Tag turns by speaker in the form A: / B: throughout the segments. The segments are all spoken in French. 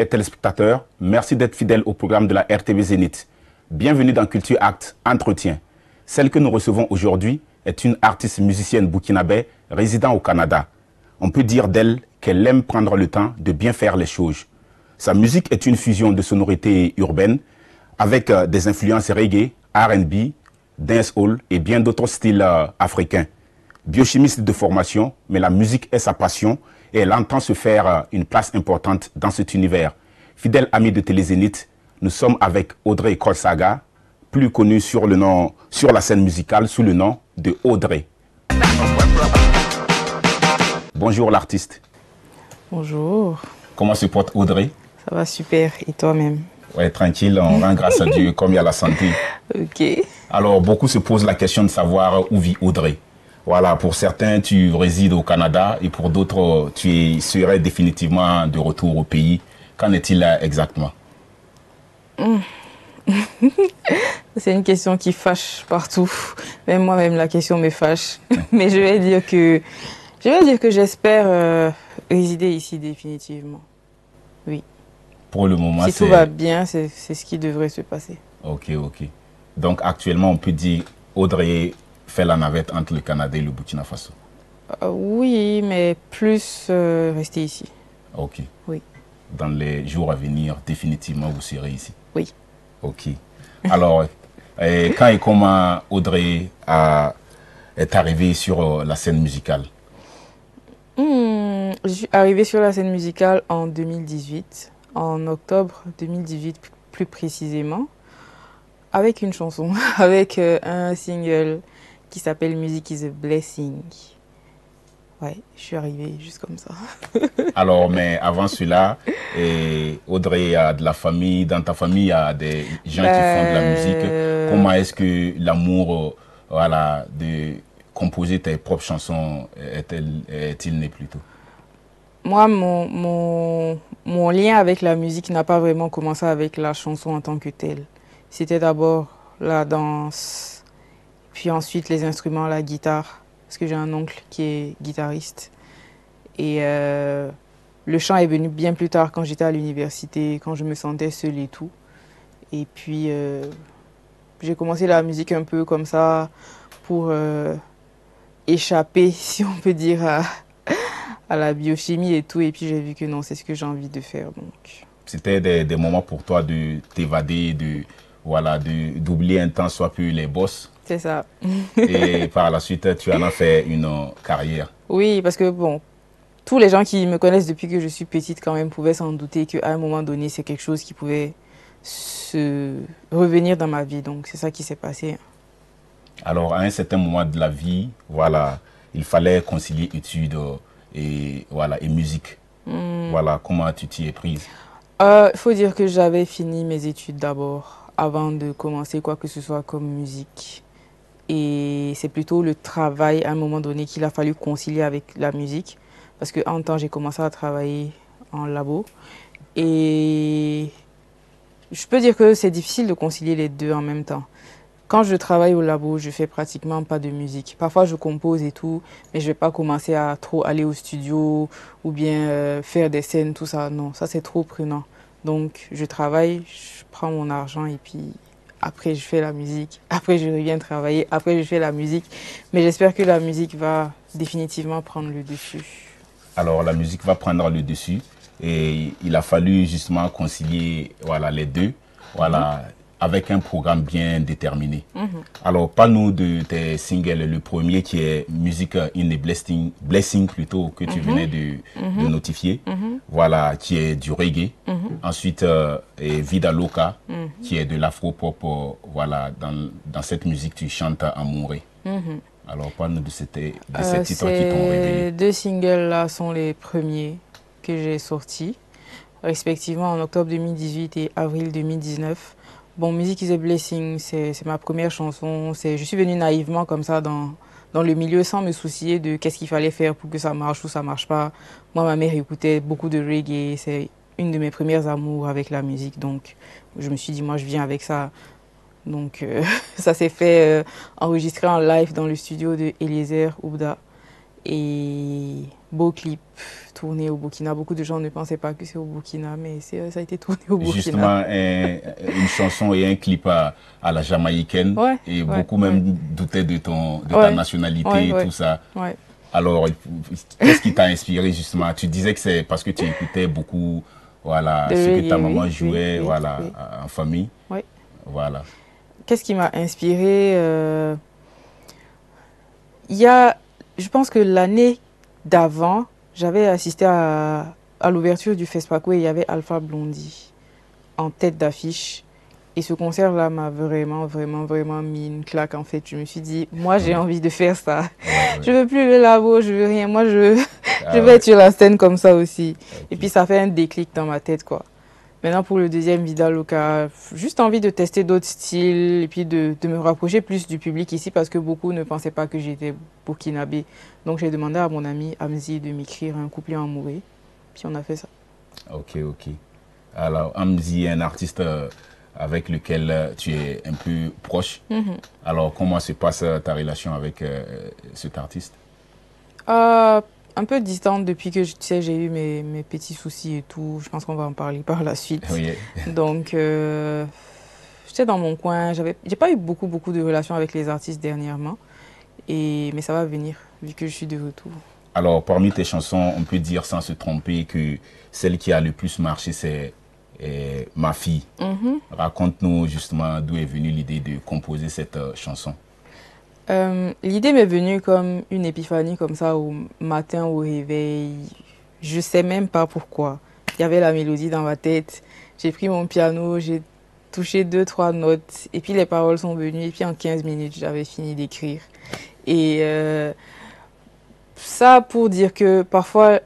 A: Chers téléspectateurs, merci d'être fidèles au programme de la RTV Zénith. Bienvenue dans Culture Act Entretien. Celle que nous recevons aujourd'hui est une artiste musicienne burkinabé résidant au Canada. On peut dire d'elle qu'elle aime prendre le temps de bien faire les choses. Sa musique est une fusion de sonorités urbaines avec des influences reggae, R&B, dancehall et bien d'autres styles africains. Biochimiste de formation, mais la musique est sa passion et elle entend se faire une place importante dans cet univers. Fidèle amie de Télézénith, nous sommes avec Audrey Kolsaga, plus connue sur la scène musicale sous le nom de Audrey. Bonjour l'artiste.
B: Bonjour.
A: Comment se porte Audrey?
B: Ça va super, et toi-même?
A: Ouais, tranquille, on rend grâce à Dieu comme il y a la santé.
B: Ok.
A: Alors, beaucoup se posent la question de savoir où vit Audrey. Voilà, pour certains, tu résides au Canada et pour d'autres, tu serais définitivement de retour au pays. Qu'en est-il exactement?
B: C'est une question qui fâche partout. Même moi-même, la question me fâche. Mais je vais dire que j'espère résider ici définitivement. Oui.
A: Pour le moment,
B: si tout va bien, c'est ce qui devrait se passer.
A: Ok, ok. Donc actuellement, on peut dire Audrey fait la navette entre le Canada et le Burkina Faso.
B: Oui, mais plus rester ici.
A: Ok.
B: Oui.
A: Dans les jours à venir, définitivement, vous serez ici.
B: Oui.
A: Ok. Alors, quand et comment Audrey est arrivée sur la scène musicale?
B: Je suis arrivée sur la scène musicale en 2018, en octobre 2018 plus précisément, avec une chanson, avec un single qui s'appelle Music is a Blessing. Ouais, je suis arrivée juste comme ça.
A: Alors, mais avant cela, Audrey, a de la famille, dans ta famille, il y a des gens qui font de la musique. Comment est-ce que l'amour voilà, de composer tes propres chansons est-il né plutôt?
B: Moi, mon lien avec la musique n'a pas vraiment commencé avec la chanson en tant que telle. C'était d'abord la danse, puis ensuite les instruments, la guitare, parce que j'ai un oncle qui est guitariste. Et le chant est venu bien plus tard quand j'étais à l'université, quand je me sentais seule et tout. Et puis j'ai commencé la musique un peu comme ça pour échapper, si on peut dire, à la biochimie et tout. Et puis j'ai vu que non, c'est ce que j'ai envie de faire. Donc.
A: C'était des moments pour toi de t'évader, voilà, d'oublier un temps soit peu les boss.
B: C'est ça.
A: Et par la suite, tu en as fait une carrière.
B: Oui, parce que bon, tous les gens qui me connaissent depuis que je suis petite quand même pouvaient s'en douter qu'à un moment donné, c'est quelque chose qui pouvait revenir dans ma vie. Donc c'est ça qui s'est passé.
A: Alors, à un certain moment de la vie, voilà, il fallait concilier études et musique. Voilà, comment tu t'y es prise?
B: Il faut dire que j'avais fini mes études d'abord, avant de commencer quoi que ce soit comme musique. Et c'est plutôt le travail à un moment donné qu'il a fallu concilier avec la musique. Parce qu'en temps, j'ai commencé à travailler en labo. Et je peux dire que c'est difficile de concilier les deux en même temps. Quand je travaille au labo, je fais pratiquement pas de musique. Parfois, je compose et tout, mais je vais pas commencer à trop aller au studio ou bien faire des scènes, tout ça. Non, ça c'est trop prenant. Donc, je travaille, je prends mon argent et puis après, je fais la musique. Après, je reviens travailler. Après, je fais la musique. Mais j'espère que la musique va définitivement prendre le dessus.
A: Alors, la musique va prendre le dessus et il a fallu justement concilier voilà, les deux. Voilà. Avec un programme bien déterminé. Alors, parle-nous de tes singles. Le premier qui est Music in a Blessing plutôt, que tu venais de notifier. Voilà, qui est du reggae. Ensuite, Vida Loca, qui est de l'afro-pop. Voilà, dans cette musique, tu chantes amoureux. Alors, parle-nous de ces titres qui t'ont révélé.
B: Ces deux singles-là sont les premiers que j'ai sortis, respectivement en octobre 2018 et avril 2019. Bon, Music is a Blessing, c'est ma première chanson. Je suis venue naïvement comme ça dans le milieu sans me soucier de qu'est-ce qu'il fallait faire pour que ça marche ou ça marche pas. Moi, ma mère écoutait beaucoup de reggae. C'est une de mes premières amours avec la musique. Donc, je me suis dit, moi, je viens avec ça. Donc, ça s'est fait enregistrer en live dans le studio de Eliezer Oubda. Et beau clip tourné au Burkina. Beaucoup de gens ne pensaient pas que c'est au Burkina, mais ça a été tourné au Burkina.
A: Justement, une chanson et un clip à la jamaïcaine.
B: Ouais,
A: Et
B: ouais,
A: beaucoup même
B: ouais.
A: doutaient de ta
B: Ouais,
A: nationalité
B: ouais,
A: et
B: ouais,
A: tout ça.
B: ouais.
A: Alors, qu'est-ce qui t'a inspiré justement? Tu disais que c'est parce que tu écoutais beaucoup, voilà,
B: De
A: ce que ta
B: reggae,
A: maman
B: oui, oui,
A: jouait,
B: oui,
A: voilà,
B: oui.
A: en famille.
B: Oui.
A: Voilà.
B: Qu'est-ce qui m'a inspiré Il y a, je pense que l'année d'avant, j'avais assisté à l'ouverture du FESPACO et il y avait Alpha Blondy en tête d'affiche. Et ce concert-là m'a vraiment, vraiment, vraiment mis une claque en fait. Je me suis dit, moi j'ai envie de faire ça.
A: Ouais,
B: Je veux plus le labo, je veux rien. Moi je
A: Ah
B: veux
A: ouais.
B: être sur la scène comme ça aussi. Et
A: Ok.
B: puis ça fait un déclic dans ma tête quoi. Maintenant pour le deuxième Vida Loca, juste envie de tester d'autres styles et puis de me rapprocher plus du public ici parce que beaucoup ne pensaient pas que j'étais burkinabé. Donc j'ai demandé à mon ami Amzi de m'écrire un couplet en mouré. Puis on a fait ça.
A: Ok, ok. Alors, Amzi est un artiste avec lequel tu es un peu proche. Alors, comment se passe ta relation avec cet artiste?
B: Un peu distante depuis que tu sais, j'ai eu mes petits soucis et tout. Je pense qu'on va en parler par la suite.
A: Oui.
B: Donc, j'étais dans mon coin. J'ai pas eu beaucoup de relations avec les artistes dernièrement. Mais ça va venir, vu que je suis de retour.
A: Alors, parmi tes chansons, on peut dire sans se tromper que celle qui a le plus marché, c'est Ma fille. Raconte-nous justement d'où est venue l'idée de composer cette chanson.
B: L'idée m'est venue comme une épiphanie, comme ça, au matin au réveil. Je sais même pas pourquoi. Il y avait la mélodie dans ma tête. J'ai pris mon piano, j'ai touché 2, 3 notes. Et puis les paroles sont venues. Et puis en 15 minutes, j'avais fini d'écrire. Et ça pour dire que parfois,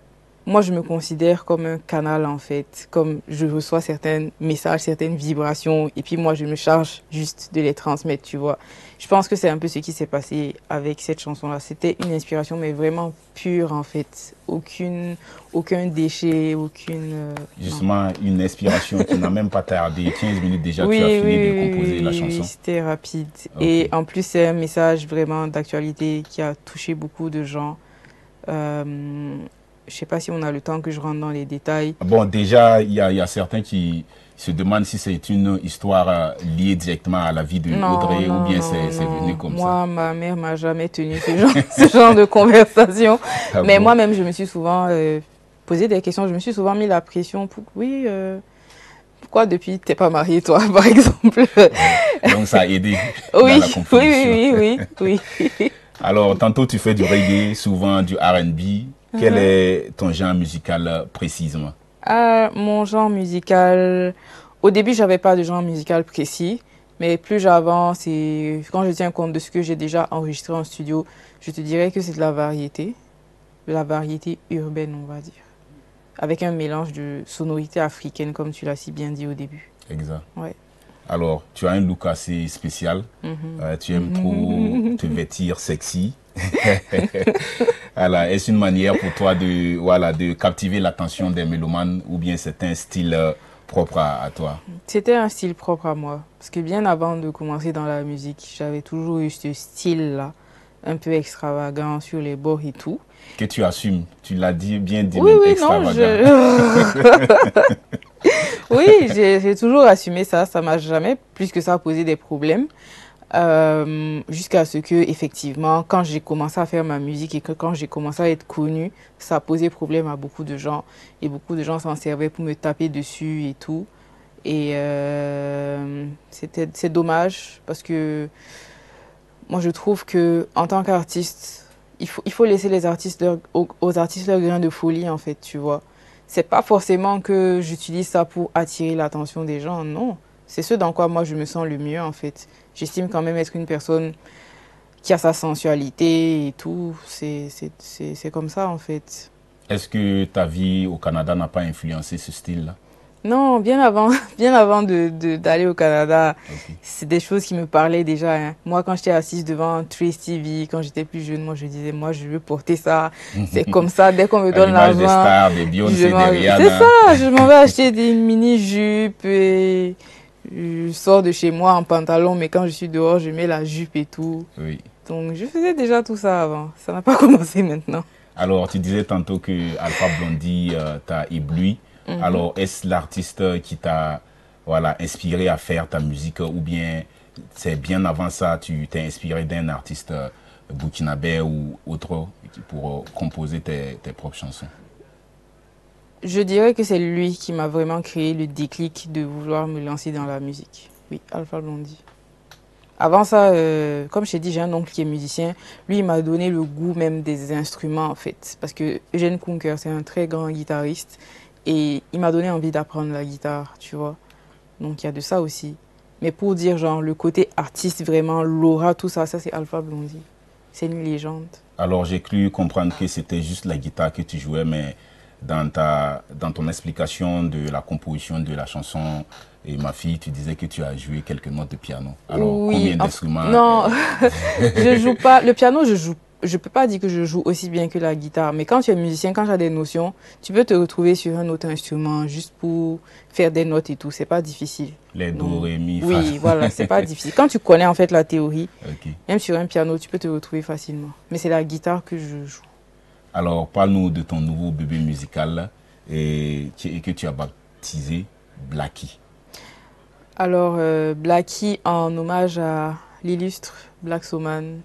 B: moi, je me considère comme un canal, en fait. Comme je reçois certains messages, certaines vibrations. Et puis moi, je me charge juste de les transmettre, tu vois. Je pense que c'est un peu ce qui s'est passé avec cette chanson-là. C'était une inspiration, mais vraiment pure, en fait. Aucun déchet, aucune...
A: Justement, une inspiration qui n'a même pas tardé. 15 minutes déjà,
B: oui,
A: tu as fini de
B: oui,
A: composer la
B: oui,
A: chanson.
B: c'était rapide.
A: Ok.
B: Et en plus, c'est un message vraiment d'actualité qui a touché beaucoup de gens. Je ne sais pas si on a le temps que je rentre dans les détails.
A: Bon, déjà, il y a certains qui se demandent si c'est une histoire liée directement à la vie de Audrey ou bien c'est venu comme ça.
B: Moi, ma mère m'a jamais tenu ce genre de conversation.
A: Ah
B: Mais
A: bon?
B: moi-même, je me suis souvent posé des questions. Je me suis souvent mis la pression pour... Oui, pourquoi depuis t'es pas mariée, toi, par exemple?
A: Donc, ça a aidé dans
B: Oui,
A: la composition.
B: oui.
A: Alors, tantôt, tu fais du reggae, souvent du R&B. Quel est ton genre musical précisément?
B: Mon genre musical... Au début, j'avais pas de genre musical précis. Mais plus j'avance et quand je tiens compte de ce que j'ai déjà enregistré en studio, je te dirais que c'est de la variété urbaine, on va dire. Avec un mélange de sonorités africaines, comme tu l'as si bien dit au début.
A: Exact.
B: Ouais.
A: Alors, tu as un look assez spécial. Tu aimes trop te vêtir sexy. Voilà. Est-ce une manière pour toi de captiver l'attention des mélomanes ou bien c'est un style propre à toi?
B: C'était un style propre à moi. Parce que bien avant de commencer dans la musique, j'avais toujours eu ce style-là, un peu extravagant sur les bords et tout.
A: Que tu assumes, tu l'as dit, bien dit,
B: Oui,
A: même
B: oui,
A: extravagant.
B: non, oui, j'ai toujours assumé ça. Ça m'a jamais plus que ça posé des problèmes. Jusqu'à ce que, effectivement, quand j'ai commencé à faire ma musique et que quand j'ai commencé à être connue, ça a posé problème à beaucoup de gens. Et beaucoup de gens s'en servaient pour me taper dessus et tout. Et c'est dommage parce que moi, je trouve que en tant qu'artiste, il faut laisser les artistes aux artistes leur grain de folie, en fait, tu vois. C'est pas forcément que j'utilise ça pour attirer l'attention des gens, non. C'est ce dans quoi moi je me sens le mieux, en fait. J'estime quand même être une personne qui a sa sensualité et tout. C'est comme ça, en fait.
A: Est-ce que ta vie au Canada n'a pas influencé ce style-là?
B: Non, bien avant, bien avant d'aller au Canada,
A: Ok.
B: c'est des choses qui me parlaient déjà, hein. Moi, quand j'étais assise devant Trace TV, quand j'étais plus jeune, moi, je disais, moi, je veux porter ça. C'est comme ça, dès qu'on me
A: À
B: donne
A: l'image des
B: l'argent,
A: stars, des Beyoncé, des
B: c'est
A: Rihanna.
B: ça, je m'en vais acheter des mini-jupes et je sors de chez moi en pantalon, mais quand je suis dehors, je mets la jupe et tout.
A: Oui.
B: Donc, je faisais déjà tout ça avant. Ça n'a pas commencé maintenant.
A: Alors, tu disais tantôt que Alpha Blondy t'a ébloui. Alors, est-ce l'artiste qui t'a inspiré à faire ta musique ou bien c'est bien avant ça, tu t'es inspiré d'un artiste burkinabé ou autre pour composer tes propres chansons?
B: Je dirais que c'est lui qui m'a vraiment créé le déclic de vouloir me lancer dans la musique. Oui, Alpha Blondy. Avant ça, comme je t'ai dit, j'ai un oncle qui est musicien. Lui, il m'a donné le goût même des instruments, en fait. Parce que Eugène Kunker, c'est un très grand guitariste. Et il m'a donné envie d'apprendre la guitare, tu vois. Donc, il y a de ça aussi. Mais pour dire, genre, le côté artiste, vraiment, l'aura, tout ça, ça, c'est Alpha Blondy. C'est une légende.
A: Alors, j'ai cru comprendre que c'était juste la guitare que tu jouais, mais dans ton explication de la composition de la chanson et Ma fille, tu disais que tu as joué quelques notes de piano. Alors,
B: oui,
A: combien d'instruments?
B: Non, je joue pas. Le piano, je peux pas dire que je joue aussi bien que la guitare. Mais quand tu es musicien, quand tu as des notions, tu peux te retrouver sur un autre instrument juste pour faire des notes et tout. C'est pas difficile.
A: Les do, ré, mi, fa.
B: Oui, voilà, c'est pas difficile. Quand tu connais en fait la théorie,
A: Okay.
B: Même sur un piano, tu peux te retrouver facilement. Mais c'est la guitare que je joue.
A: Alors, parle-nous de ton nouveau bébé musical et que tu as baptisé Blacky.
B: Alors, Blacky, en hommage à l'illustre Black Soman,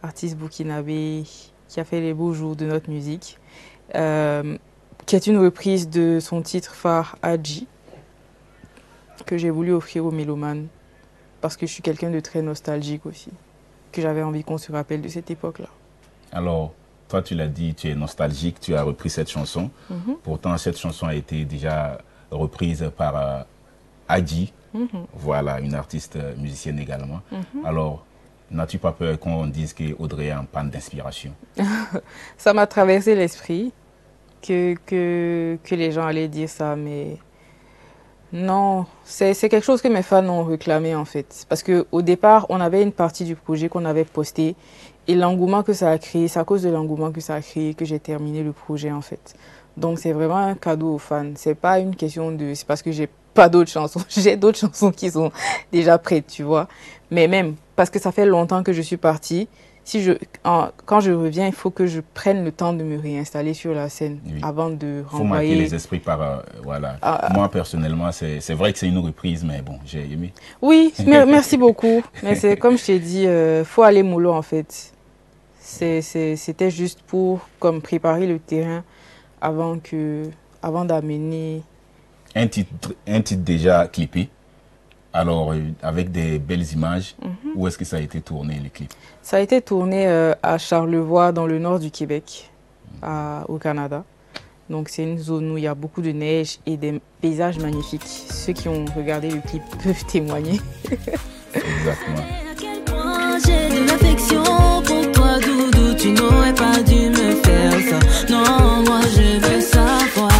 B: artiste burkinabé qui a fait les beaux jours de notre musique, qui est une reprise de son titre phare Adji, que j'ai voulu offrir aux mélomanes, parce que je suis quelqu'un de très nostalgique aussi, que j'avais envie qu'on se rappelle de cette époque-là.
A: Alors, toi, tu l'as dit, tu es nostalgique, tu as repris cette chanson. Pourtant, cette chanson a été déjà reprise par Adji, voilà, une artiste musicienne également. Alors, n'as-tu pas peur qu'on dise qu'Audrey est en panne d'inspiration?
B: Ça m'a traversé l'esprit que les gens allaient dire ça, mais non, c'est quelque chose que mes fans ont réclamé en fait. Parce qu'au départ, on avait une partie du projet qu'on avait posté et l'engouement que ça a créé, c'est à cause de l'engouement que ça a créé que j'ai terminé le projet en fait. Donc c'est vraiment un cadeau aux fans. C'est pas une question de... C'est parce que j'ai pas d'autres chansons. J'ai d'autres chansons qui sont déjà prêtes, tu vois. Mais même parce que ça fait longtemps que je suis partie. Quand je reviens, il faut que je prenne le temps de me réinstaller sur la scène avant de renvoyer.
A: Il faut marquer les esprits par... voilà. Moi, personnellement, c'est vrai que c'est une reprise, mais bon, j'ai aimé.
B: Oui, merci beaucoup. Mais c'est comme je t'ai dit, faut aller mollo en fait. C'était juste pour comme préparer le terrain avant d'amener...
A: Un titre déjà clippé. Alors, avec des belles images, où est-ce que ça a été tourné, le clip?
B: Ça a été tourné à Charlevoix, dans le nord du Québec, au Canada. Donc, c'est une zone où il y a beaucoup de neige et des paysages magnifiques. Ceux qui ont regardé le clip peuvent témoigner.
A: Exactement.
C: À quel point j'ai de l'affection pour toi, Doudou, tu n'aurais pas dû me faire ça. Non, moi je veux savoir.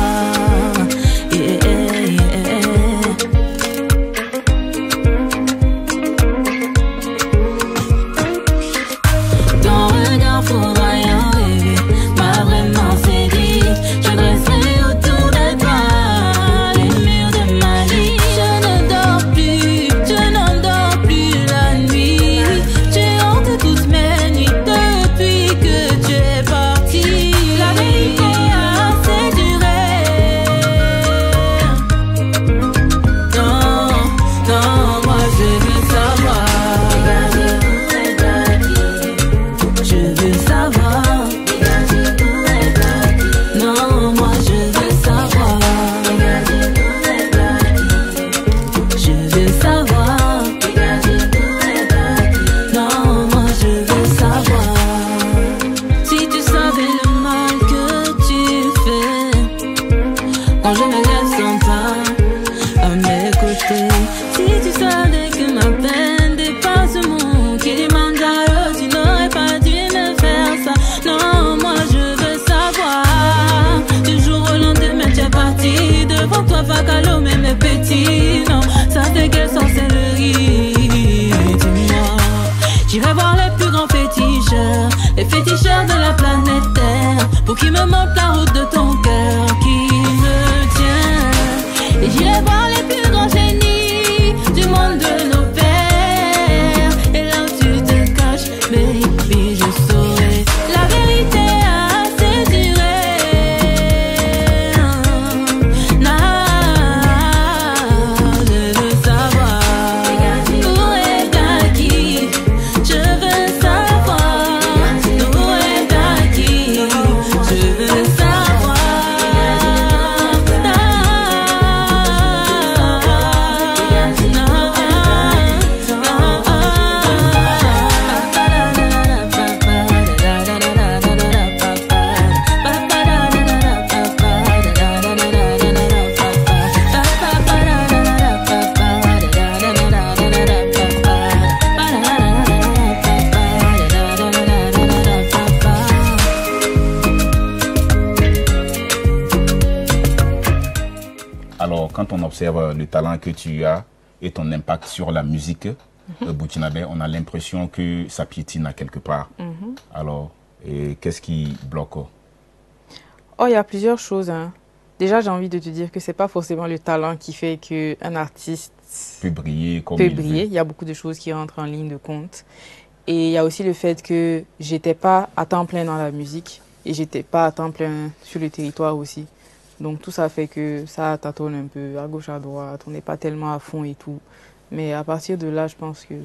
C: Les féticheurs de la planète Terre, pour qu'ils me montrent la route de ton cœur qui me tient. Et j'irai voir les plus grands génies du monde de nos pères. Et là où tu te caches, baby, je saurai. La vérité a
A: quand on observe le talent que tu as et ton impact sur la musique burkinabé, on a l'impression que ça piétine à quelque part. Alors, qu'est-ce qui bloque?
B: Oh, il y a plusieurs choses, hein. Déjà, j'ai envie de te dire que c'est pas forcément le talent qui fait qu'un artiste
A: Peut briller comme
B: peut
A: il
B: briller.
A: veut.
B: Il y a beaucoup de choses qui rentrent en ligne de compte. Et il y a aussi le fait que j'étais pas à temps plein dans la musique et j'étais pas à temps plein sur le territoire aussi. Donc tout ça fait que ça tâtonne un peu à gauche, à droite. On n'est pas tellement à fond et tout. Mais à partir de là, je pense que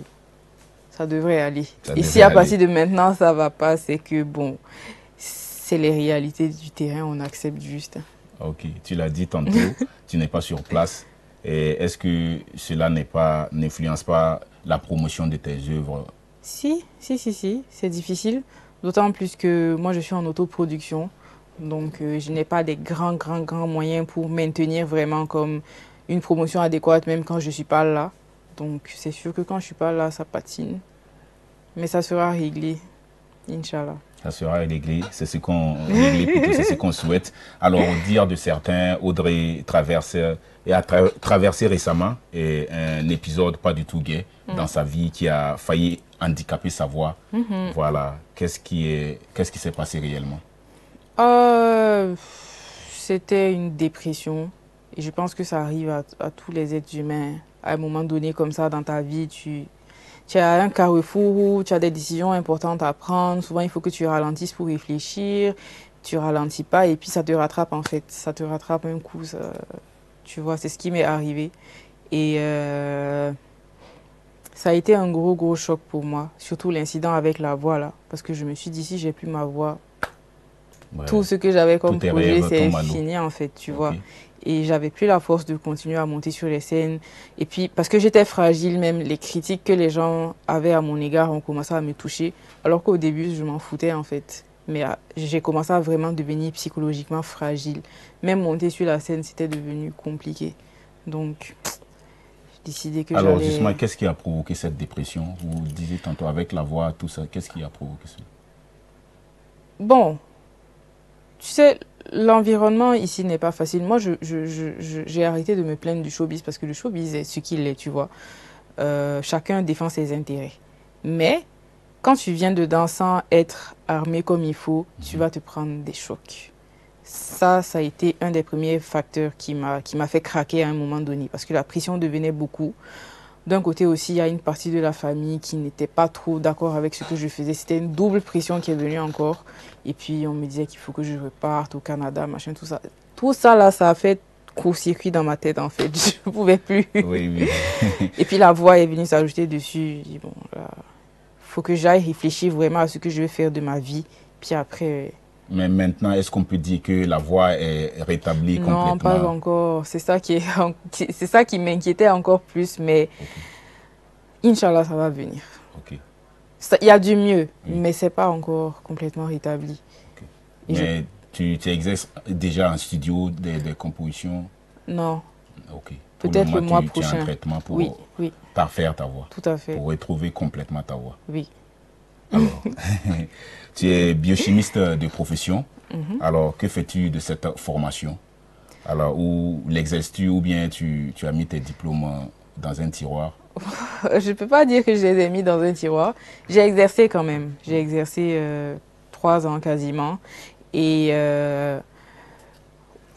B: ça devrait aller.
A: Ça
B: Et
A: devrait
B: si à
A: aller.
B: partir de maintenant, ça va pas, c'est que bon, c'est les réalités du terrain, on accepte juste.
A: Ok, tu l'as dit tantôt, tu n'es pas sur place. Et est-ce que cela n'influence pas la promotion de tes œuvres?
B: Si, c'est difficile. D'autant plus que moi, je suis en autoproduction. Donc, je n'ai pas des grands moyens pour maintenir vraiment comme une promotion adéquate, même quand je ne suis pas là. Donc, c'est sûr que quand je ne suis pas là, ça patine. Mais ça sera réglé, Inch'Allah.
A: Ça sera réglé, c'est ce qu'on souhaite. Alors, au dire de certains, Audrey a traversé récemment un épisode pas du tout gai dans sa vie qui a failli handicaper sa voix. Voilà, qu'est-ce qui s'est passé réellement?
B: C'était une dépression. Et je pense que ça arrive à tous les êtres humains. À un moment donné, comme ça, dans ta vie, tu as un carrefour où tu as des décisions importantes à prendre. Souvent, il faut que tu ralentisses pour réfléchir. Tu ralentis pas et puis ça te rattrape en fait. Ça te rattrape un coup. Tu vois, c'est ce qui m'est arrivé. Et ça a été un gros choc pour moi. Surtout l'incident avec la voix là. Parce que je me suis dit, si j'ai plus ma voix,
A: Ouais.
B: tout ce que j'avais comme
A: Tous tes
B: projet,
A: rêves
B: c'est
A: tombent à l'eau.
B: fini en fait, tu
A: Ok.
B: vois. Et j'avais plus la force de continuer à monter sur les scènes. Et puis, parce que j'étais fragile, même les critiques que les gens avaient à mon égard ont commencé à me toucher. Alors qu'au début, je m'en foutais en fait. Mais j'ai commencé à vraiment devenir psychologiquement fragile. Même monter sur la scène, c'était devenu compliqué. Donc, j'ai décidé que
A: Alors,
B: j'allais...
A: justement, qu'est-ce qui a provoqué cette dépression? Vous disiez tantôt avec la voix, tout ça, qu'est-ce qui a provoqué ça?
B: Bon, tu sais, l'environnement ici n'est pas facile. Moi, j'ai arrêté de me plaindre du showbiz parce que le showbiz est ce qu'il est, tu vois. Chacun défend ses intérêts. Mais quand tu viens dedans sans être armé comme il faut, tu vas te prendre des chocs. Ça a été un des premiers facteurs qui m'a fait craquer à un moment donné parce que la pression devenait beaucoup. D'un côté aussi, il y a une partie de la famille qui n'était pas trop d'accord avec ce que je faisais. C'était une double pression qui est venue encore. Et puis, on me disait qu'il faut que je reparte au Canada, machin, tout ça. Tout ça, là, ça a fait court-circuit dans ma tête, en fait. Je ne pouvais plus.
A: Oui.
B: Et puis, la voix est venue s'ajouter dessus. J'ai dit, bon, là, faut que j'aille réfléchir vraiment à ce que je vais faire de ma vie. Puis après...
A: Mais maintenant, est-ce qu'on peut dire que la voix est rétablie complètement?
B: Non, pas encore. C'est ça c'est ça qui m'inquiétait encore plus. Mais Inch'Allah, ça va venir.
A: Ok.
B: Il y a du mieux, mais ce n'est pas encore complètement rétabli.
A: Ok.
B: Et
A: Mais tu exerces déjà en studio des compositions?
B: Non,
A: Ok. Pour
B: peut-être le
A: moment,
B: mois
A: tu es
B: prochain.
A: en traitement pour
B: Oui,
A: parfaire ta voix,
B: tout à fait.
A: pour retrouver complètement ta voix.
B: Oui.
A: Alors, tu es biochimiste de profession. Alors, que fais-tu de cette formation? Alors, où l'exerces-tu ou bien tu as mis tes diplômes dans un tiroir?
B: Je ne peux pas dire que je les ai mis dans un tiroir. J'ai exercé quand même. J'ai exercé 3 ans quasiment. Et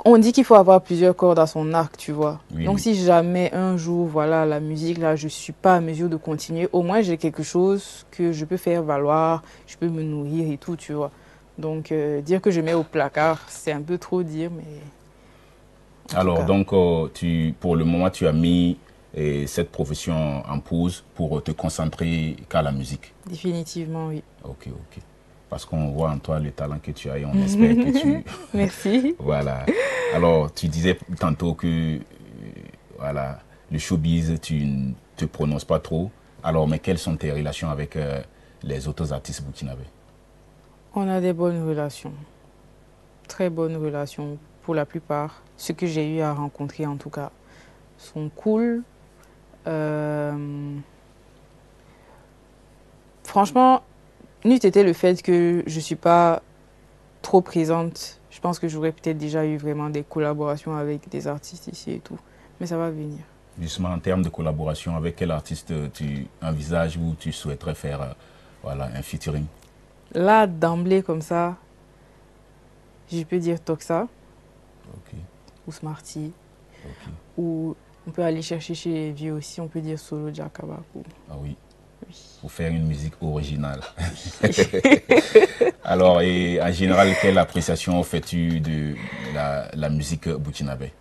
B: on dit qu'il faut avoir plusieurs cordes à son arc, tu vois.
A: Oui,
B: Donc
A: oui.
B: si jamais un jour, voilà, la musique, là, je ne suis pas à mesure de continuer, au moins j'ai quelque chose que je peux faire valoir, je peux me nourrir et tout, tu vois. Donc dire que je mets au placard, c'est un peu trop dire, mais... en tout
A: Alors,
B: cas.
A: donc, pour le moment, tu as mis cette profession en pause pour te concentrer qu'à la musique.
B: Définitivement, oui.
A: Ok. Parce qu'on voit en toi le talent que tu as et on espère que tu...
B: Merci.
A: Voilà. Alors, tu disais tantôt que voilà, le showbiz, tu ne te prononces pas trop. Alors, mais quelles sont tes relations avec les autres artistes burkinabés?
B: On a des bonnes relations. Très bonnes relations pour la plupart. Ceux que j'ai eu à rencontrer, en tout cas, sont cool. Franchement, n'eût été le fait que je ne suis pas trop présente, je pense que j'aurais peut-être déjà eu vraiment des collaborations avec des artistes ici et tout. mais ça va venir.
A: Justement, en termes de collaboration, avec quel artiste tu envisages ou tu souhaiterais faire voilà, un featuring?
B: Là, d'emblée, comme ça, je peux dire Toxa
A: Ok,
B: ou Smarty,
A: ok.
B: ou on peut aller chercher chez les vieux aussi, on peut dire Solo Jakabaku.
A: Ah oui,
B: Oui.
A: pour faire une musique originale. Alors, et en général, quelle appréciation fais-tu de la musique burkinabé?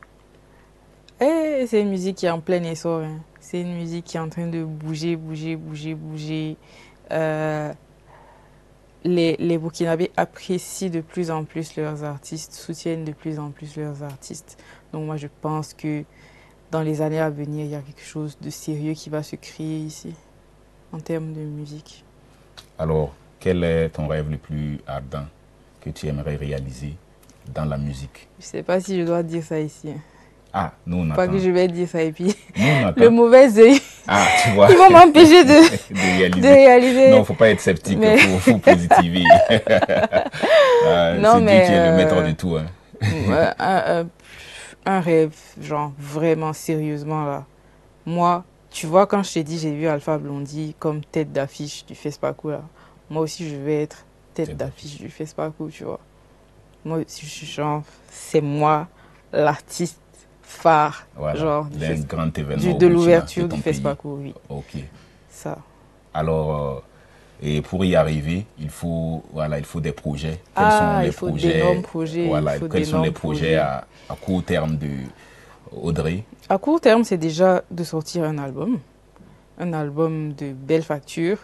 B: Et c'est une musique qui est en plein essor. Hein. C'est une musique qui est en train de bouger, bouger, bouger, bouger. Les Burkinabés apprécient de plus en plus leurs artistes, soutiennent de plus en plus leurs artistes. Donc moi, je pense que dans les années à venir, il y a quelque chose de sérieux qui va se créer ici, en termes de musique.
A: Alors, quel est ton rêve le plus ardent que tu aimerais réaliser dans la musique?
B: Je ne sais pas si je dois dire ça ici. Hein.
A: Ah, nous on attend.
B: Pas que je vais dire ça et puis
A: Nous, on attend.
B: le mauvais œil,
A: Ah, tu vois.
B: ils vont m'empêcher de
A: réaliser.
B: réaliser.
A: Non, il ne faut pas être sceptique,
B: Mais-
A: faut positiver.
B: Non,
A: c'est
B: mais,
A: Dieu qui est le maître de tout. Hein.
B: Un rêve, genre vraiment sérieusement là. Moi, tu vois, quand je t'ai dit, j'ai vu Alpha Blondy comme tête d'affiche du FESPACO là. Moi aussi, je vais être tête d'affiche du FESPACO, tu vois. Moi aussi, je suis genre, c'est moi l'artiste phare,
A: Voilà,
B: genre
A: un grand événement au
B: de
A: Burkina,
B: l'ouverture
A: de
B: du
A: ton pays.
B: FESPACO, oui.
A: Ok.
B: Ça.
A: Alors, et pour y arriver, il faut des projets. Quels
B: Ah,
A: sont les
B: il faut
A: projets,
B: d'énormes projets.
A: voilà,
B: il faut
A: quels sont les
B: d'énormes
A: projets à court terme de Audrey?
B: À court terme, c'est déjà de sortir un album de belle facture.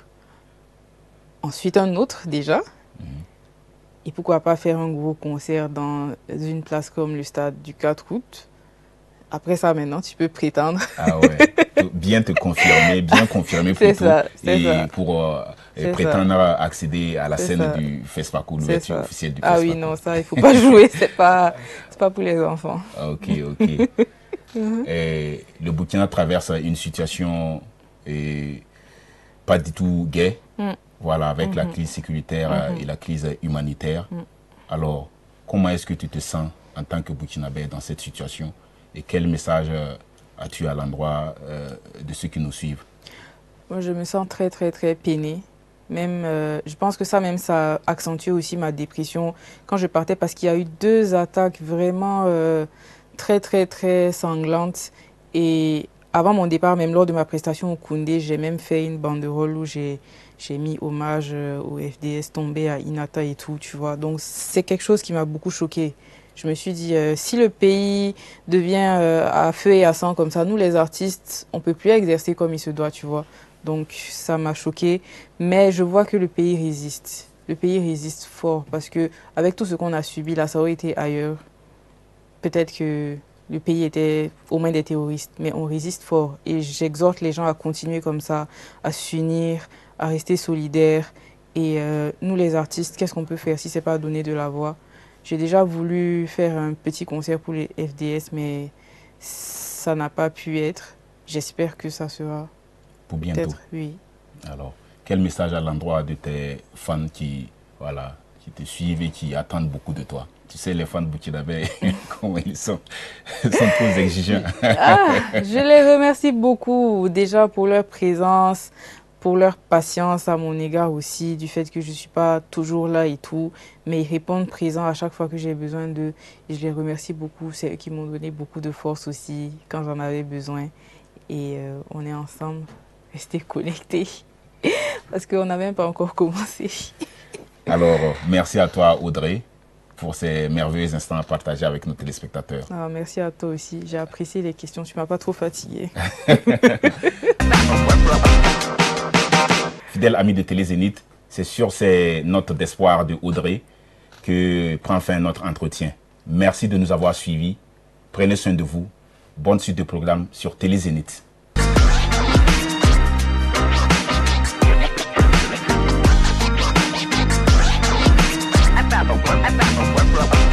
B: Ensuite, un autre déjà. Et pourquoi pas faire un gros concert dans une place comme le stade du 4 août. Après ça, maintenant, tu peux prétendre.
A: Ah ouais, bien confirmer
B: C'est
A: plutôt,
B: ça, c'est
A: et
B: ça.
A: pour
B: C'est
A: prétendre accéder à la
B: C'est
A: scène
B: ça.
A: du FESPACO,
B: C'est
A: l'ouverture
B: ça.
A: officielle du
B: Ah
A: FESPACO.
B: oui, non, ça, il faut pas jouer. C'est pas pour les enfants.
A: Ok, ok. Et le Burkina traverse une situation pas du tout gaie, voilà, avec la crise sécuritaire et la crise humanitaire. Alors, comment est-ce que tu te sens en tant que Burkinabé dans cette situation et quel message as-tu à l'endroit de ceux qui nous suivent?
B: Moi, je me sens très, très, très peinée. Même, je pense que ça a accentué aussi ma dépression quand je partais parce qu'il y a eu 2 attaques vraiment très, très, très sanglantes. Et avant mon départ, même lors de ma prestation au Koundé, j'ai même fait une banderole où j'ai mis hommage au FDS tombé à Inata et tout, tu vois. Donc, c'est quelque chose qui m'a beaucoup choquée. Je me suis dit, si le pays devient à feu et à sang comme ça, nous les artistes, on ne peut plus exercer comme il se doit, tu vois. Donc ça m'a choquée, mais je vois que le pays résiste. Le pays résiste fort parce que avec tout ce qu'on a subi, là, ça aurait été ailleurs. Peut-être que le pays était aux mains des terroristes, mais on résiste fort. Et j'exhorte les gens à continuer comme ça, à s'unir, à rester solidaires. Et nous les artistes, qu'est-ce qu'on peut faire si ce n'est pas donner de la voix? J'ai déjà voulu faire un petit concert pour les FDS, mais ça n'a pas pu être. J'espère que ça sera.
A: Pour bientôt.
B: Peut-être, oui.
A: Alors, quel message à l'endroit de tes fans qui te suivent et qui attendent beaucoup de toi? Tu sais, les fans burkinabés, comment ils sont trop exigeants.
B: Je les remercie beaucoup déjà pour leur présence, pour leur patience à mon égard aussi, du fait que je ne suis pas toujours là et tout, mais ils répondent présents à chaque fois que j'ai besoin d'eux. Et je les remercie beaucoup, c'est eux qui m'ont donné beaucoup de force aussi quand j'en avais besoin. Et on est ensemble, restez connectés, parce qu'on n'a même pas encore commencé.
A: Alors, merci à toi Audrey pour ces merveilleux instants à partager avec nos téléspectateurs.
B: Ah, merci à toi aussi, j'ai apprécié les questions, tu ne m'as pas trop fatiguée.
A: Fidèles amis de Télé Zénith, c'est sur ces notes d'espoir de Audrey que prend fin notre entretien. Merci de nous avoir suivis. Prenez soin de vous. Bonne suite de programme sur Télé Zénith.
D: I found a